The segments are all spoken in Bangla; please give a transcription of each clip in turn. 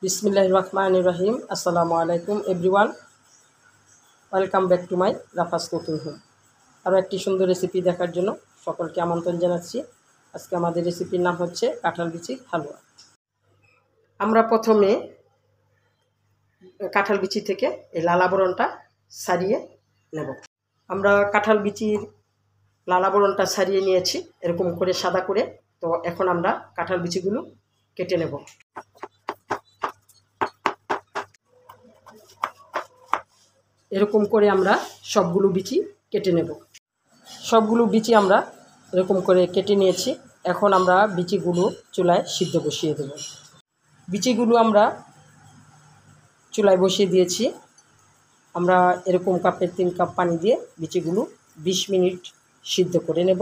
বিসমিল্লাহির রহমানির রহিম। আসসালামু আলাইকুম everyone, welcome back to my Rufus cooking home. আরও একটি সুন্দর রেসিপি দেখার জন্য সকলকে আমন্ত্রণ জানাচ্ছি। আজকে আমাদের রেসিপির নাম হচ্ছে কাঁঠাল বিচির হালুয়া। আমরা প্রথমে কাঁঠাল বিচি থেকে এই লাল আবরণটা ছাড়িয়ে নেব। আমরা কাঁঠাল বিচির লাল আবরণটা ছাড়িয়ে নিয়েছি এরকম করে সাদা করে। তো এখন আমরা কাঁঠাল বিচিগুলো কেটে নেব। এরকম করে আমরা সবগুলো বিচি কেটে নেব। সবগুলো বিচি আমরা এরকম করে কেটে নিয়েছি। এখন আমরা বিচিগুলো চুলায় সিদ্ধ বসিয়ে দেব। বিচিগুলো আমরা চুলায় বসিয়ে দিয়েছি। আমরা এরকম কাপের 3 কাপ পানি দিয়ে বিচিগুলো 20 মিনিট সিদ্ধ করে নেব।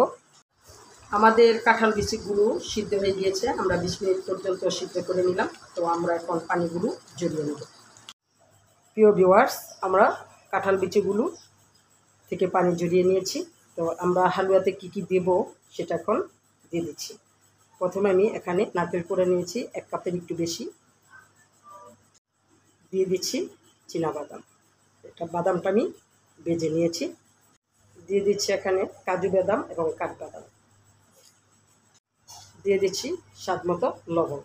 আমাদের কাঁঠাল বিচিগুলো সিদ্ধ হয়ে গিয়েছে। আমরা 20 মিনিট পর্যন্ত সিদ্ধ করে নিলাম। তো আমরা এখন পানিগুলো ঝরিয়ে নেব। প্রিয় ভিউয়ার্স, আমরা কাঁঠাল বিচিগুলো থেকে পানি ঝরিয়ে নিয়েছি। তো আমরা হালুয়াতে কি কি দেব সেটা এখন দিয়ে দিচ্ছি। প্রথমে আমি এখানে নারকেল করে নিয়েছি 1 কাপের একটু বেশি। দিয়ে দিচ্ছি চীনাবাদাম, এটা বাদামটা আমি ভেজে নিয়েছি। দিয়ে দিচ্ছি এখানে কাজু বাদাম এবং কাঠবাদাম। দিয়ে দিচ্ছি স্বাদ মতো লবণ।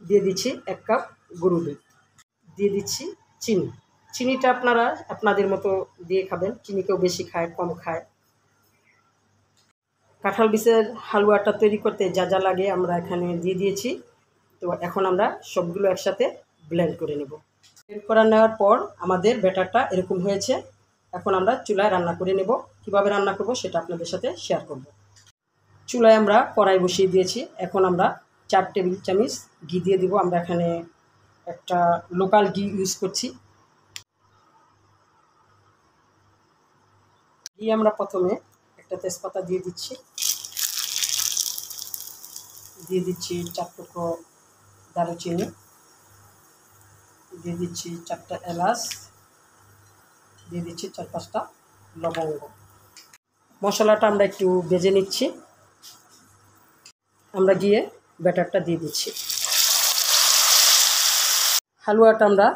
দিয়ে দিচ্ছি 1 কাপ গরুর দুধ। দিয়ে দিচ্ছি চিনি। চিনিটা আপনারা আপনাদের মতো দিয়ে খাবেন। চিনি কেউ বেশি খায়, কম খায়। কাঁঠাল বিচের হালুয়াটা তৈরি করতে যা যা লাগে আমরা এখানে দিয়ে দিয়েছি। তো এখন আমরা সবগুলো একসাথে ব্লেন্ড করে নেব। ব্লেন্ড করে নেওয়ার পর আমাদের ব্যাটারটা এরকম হয়েছে। এখন আমরা চুলায় রান্না করে নেব। কিভাবে রান্না করব সেটা আপনাদের সাথে শেয়ার করব। চুলায় আমরা কড়াই বসিয়ে দিয়েছি। এখন আমরা 4 টেবিল চামচ ঘি দিয়ে দিব। আমরা এখানে একটা লোকাল ঘি ইউজ করছি। ঘি আমরা প্রথমে একটা তেজপাতা দিয়ে দিচ্ছি। দিয়ে দিচ্ছি 4 টুকরো দারুচিনি। দিয়ে দিচ্ছি 4টা এলাচ। দিয়ে দিচ্ছি 4-5টা লবঙ্গ। মশলাটা আমরা একটু ভেজে নিচ্ছি। আমরা গিয়ে ব্যাটারটা দিয়ে দিচ্ছি। হালুয়াটা আমরা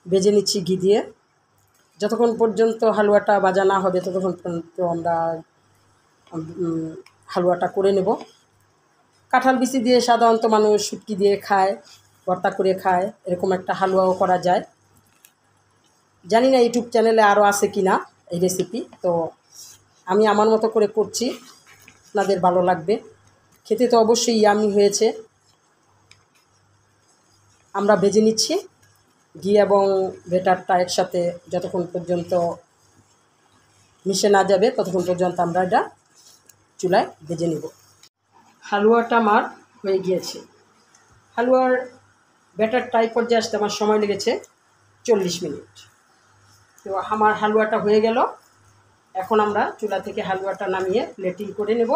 ভেজে নিচ্ছি ঘি দিয়ে। যতক্ষণ পর্যন্ত হালুয়াটা ভাজা না হবে ততক্ষণ পর্যন্ত আমরা হালুয়াটা করে নেব। কাঁঠাল বিচি দিয়ে সাধারণত মানুষ শুটকি দিয়ে খায়, ভর্তা করে খায়। এরকম একটা হালুয়াও করা যায়। জানি না ইউটিউব চ্যানেলে আরও আছে কি না এই রেসিপি। তো আমি আমার মতো করে করছি, আপনাদের ভালো লাগবে। খেতে তো অবশ্যই ইয়ামি হয়েছে। আমরা ভেজে নিচ্ছি ঘি এবং ব্যাটারটা একসাথে যতক্ষণ পর্যন্ত মিশে না যাবে ততক্ষণ পর্যন্ত আমরা এটা চুলায় ভেজে নেব। হালুয়াটা আমার হয়ে গিয়েছে। হালুয়ার ব্যাটারটা এই পর্যায়ে আসতে আমার সময় লেগেছে 40 মিনিট। তো আমার হালুয়াটা হয়ে গেল। এখন আমরা চুলা থেকে হালুয়াটা নামিয়ে প্লেটিং করে নেব।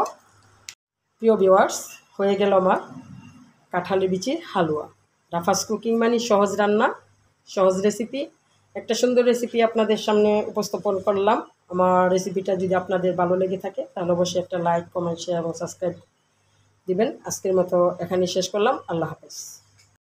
প্রিয় ভিউয়ার্স, হয়ে গেল আমার কাঁঠালের বিচির হালুয়া। রাফাস কুকিং মানে সহজ রান্না, সহজ রেসিপি। একটা সুন্দর রেসিপি আপনাদের সামনে উপস্থাপন করলাম। আমার রেসিপিটা যদি আপনাদের ভালো লেগে থাকে তাহলে অবশ্যই একটা লাইক, কমেন্ট, শেয়ার এবং সাবস্ক্রাইব দিবেন। আজকের মতো এখানেই শেষ করলাম। আল্লাহ হাফেজ।